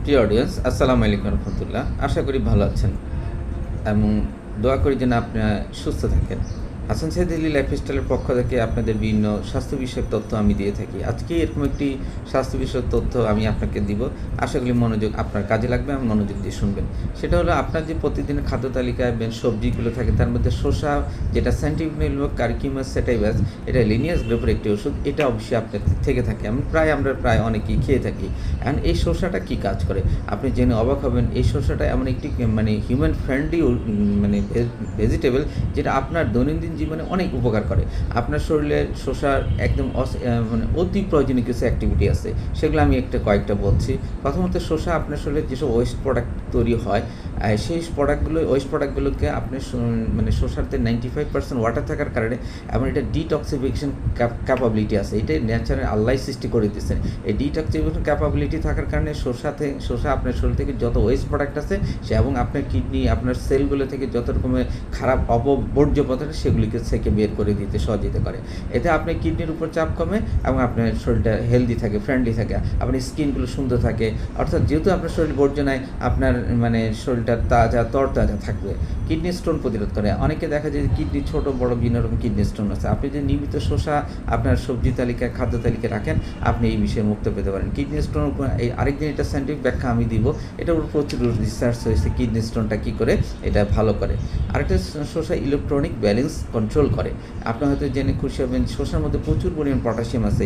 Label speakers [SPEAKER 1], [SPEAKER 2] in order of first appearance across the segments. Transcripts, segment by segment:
[SPEAKER 1] প্রিয় অডিয়েন্স, আসসালামু আলাইকুম রহমতুল্লাহ। আশা করি ভালো আছেন এবং দোয়া করি যেন আপনি সুস্থ থাকেন। হাসান সাইদ আলী লাইফস্টাইলের পক্ষ থেকে আপনাদের বিভিন্ন স্বাস্থ্য বিষয়ক তথ্য আমি দিয়ে থাকি। আজকে এরকম একটি স্বাস্থ্য বিষয়ক তথ্য আমি আপনাকে দিব। আশা করি মনোযোগ আপনার কাজে লাগবে এবং মনোযোগ দিয়ে শুনবেন। সেটা হলো, আপনার যে প্রতিদিনের খাদ্য তালিকায় সবজিগুলো থাকে তার মধ্যে শসা, যেটা সায়েন্টিফিক কার্কিউমাস সেটাইভাস, এটা লিনিয়াস গ্রুপের একটি ওষুধ। এটা অবশ্যই আপনার থেকে থাকে, আমরা প্রায় অনেকেই খেয়ে থাকি। অ্যান্ড এই শসাটা কী কাজ করে আপনি জেনে অবাক হবেন। এই শসাটা এমন একটি হিউম্যান ফ্রেন্ডলি ভেজিটেবল, যেটা আপনার দৈনন্দিন জীবনে অনেক উপকার করে। আপনার শরীরে শসার একদম অতি প্রয়োজনীয় কিছু অ্যাক্টিভিটি আছে, সেগুলো আমি কয়েকটা বলছি। প্রথমত, শসা আপনার শরীরে যেসব ওয়েস্ট প্রোডাক্ট তৈরি হয়, সেই ওয়েস্ট প্রোডাক্টগুলোকে আপনি শসাতে 95% ওয়াটার থাকার কারণে এবং এটা ডিটক্সিফিকেশন ক্যাপাবিলিটি আছে। এটা ন্যাচারাল আল্লাহ সৃষ্টি করে দিচ্ছেন। এই ডিটক্সিফিকেশন ক্যাপাবিলিটি থাকার কারণে শসা আপনার শরীর থেকে যত ওয়েস্ট প্রোডাক্ট আছে এবং আপনার কিডনি, আপনার সেলগুলো থেকে যত রকমের খারাপ অপবর্জ্য পদার্থ সেগুলিকে থেকে বের করে দিতে সহযোগিতা করে। এতে আপনার কিডনির উপর চাপ কমে এবং আপনার শরীরটা হেলদি থাকে, ফ্রেন্ডলি থাকে, আপনার স্কিনগুলো সুন্দর থাকে। অর্থাৎ যেহেতু আপনার শরীর বর্জ্য নাই, আপনার শরীরটা তরতাজা থাকবে। কিডনি স্টোন প্রতিরোধ করে। অনেকে দেখা যায় যে কিডনি ছোটো বড় বিভিন্ন রকম কিডনি স্টোন আছে। আপনি যদি নিয়মিত শসা আপনার সবজি তালিকায়, খাদ্য তালিকায় রাখেন, আপনি এই বিষয়ে মুক্ত পেতে পারেন। কিডনি স্টোনের উপর আরেকদিন এটা সায়েন্টিফিক ব্যাখ্যা আমি দিব। এটার উপর প্রচুর রিসার্চ হয়েছে, কিডনি স্টোনটা কী করে এটা ভালো করে। আরেকটা, শসা ইলেকট্রনিক ব্যালেন্স কন্ট্রোল করে। আপনি হয়তো জেনে খুশি হবেন, শসার মধ্যে প্রচুর পরিমাণ পটাশিয়াম আছে।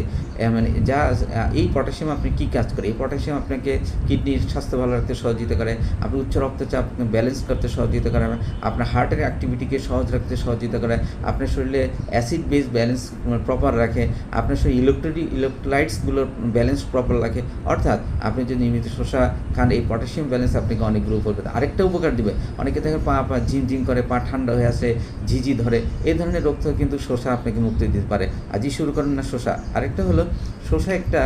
[SPEAKER 1] এই পটাশিয়াম আপনি কী কাজ করে? এই পটাশিয়াম আপনাকে কিডনির স্বাস্থ্য ভালো রাখতে সহযোগিতা করে, আপনি উচ্চ রক্তচাপ ব্যালেন্স করতে সহযোগিতা করে, আপনার হার্টের অ্যাক্টিভিটিকে সহজ রাখতে সহযোগিতা করে, আপনার শরীরে অ্যাসিড বেস ব্যালেন্স প্রপার রাখে, আপনার শরীরে ইলেকট্রোলাইটসগুলোর ব্যালেন্স প্রপার রাখে। অর্থাৎ আপনি যদি নিয়মিত শসা খান, এই পটাশিয়াম ব্যালেন্স আপনাকে অনেক গ্রো করবে। আরেকটা উপকার দিবে, অনেকে দেখেন পা ঝিমঝিম করে, পা ঠান্ডা হয়ে আসে, ঝিঝি ধরে, এই ধরনের রোগ থেকে কিন্তু শসা আপনাকে মুক্তি দিতে পারে। আজই শুরু করেন না শসা। আরেকটা হলো, শসা একটা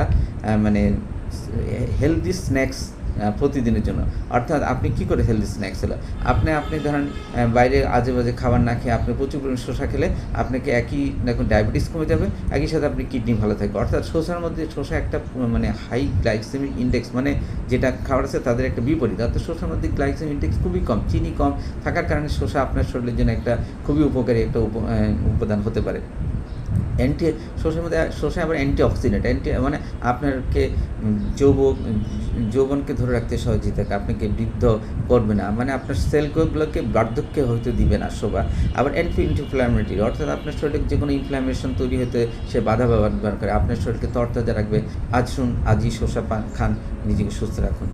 [SPEAKER 1] হেলদি স্ন্যাক্স প্রতিদিনের জন্য। অর্থাৎ আপনি কী করে হেলদি স্ন্যাক্স হলো, আপনি ধরেন বাইরে আজে বাজে খাবার না খেয়ে আপনি প্রচুর পরিমাণে শসা খেলে আপনাকে দেখুন ডায়াবেটিস কমে যাবে, একই সাথে আপনি কিডনি ভালো থাকবে। অর্থাৎ শসা একটা হাই গ্লাইসেমিক ইন্ডেক্স, যেটা খাবার আছে তাদের একটা বিপরীত। অর্থাৎ শসার মধ্যে গ্লাইসেমিক ইন্ডেক্স খুবই কম, চিনি কম থাকার কারণে শসা আপনার শরীরের জন্য একটা খুবই উপকারী একটা উপাদান হতে পারে। শসা আবার অ্যান্টিঅক্সিডেন্ট, আপনাকে যৌবনকে ধরে রাখতে সহযোগিতা করে, আপনাকে বৃদ্ধ করবে না, আপনার সেলগুলোকে বার্ধক্যে হয়তো দিবে না শোভা। আবার ইনফ্ল্যামেটরি, অর্থাৎ আপনার শরীরে যে কোনো ইনফ্ল্যামেশন তৈরি হতে সে বাধা ব্যবহার করে, আপনার শরীরকে তরতাজা রাখবে। আজই শসা খান, নিজেকে সুস্থ রাখুন।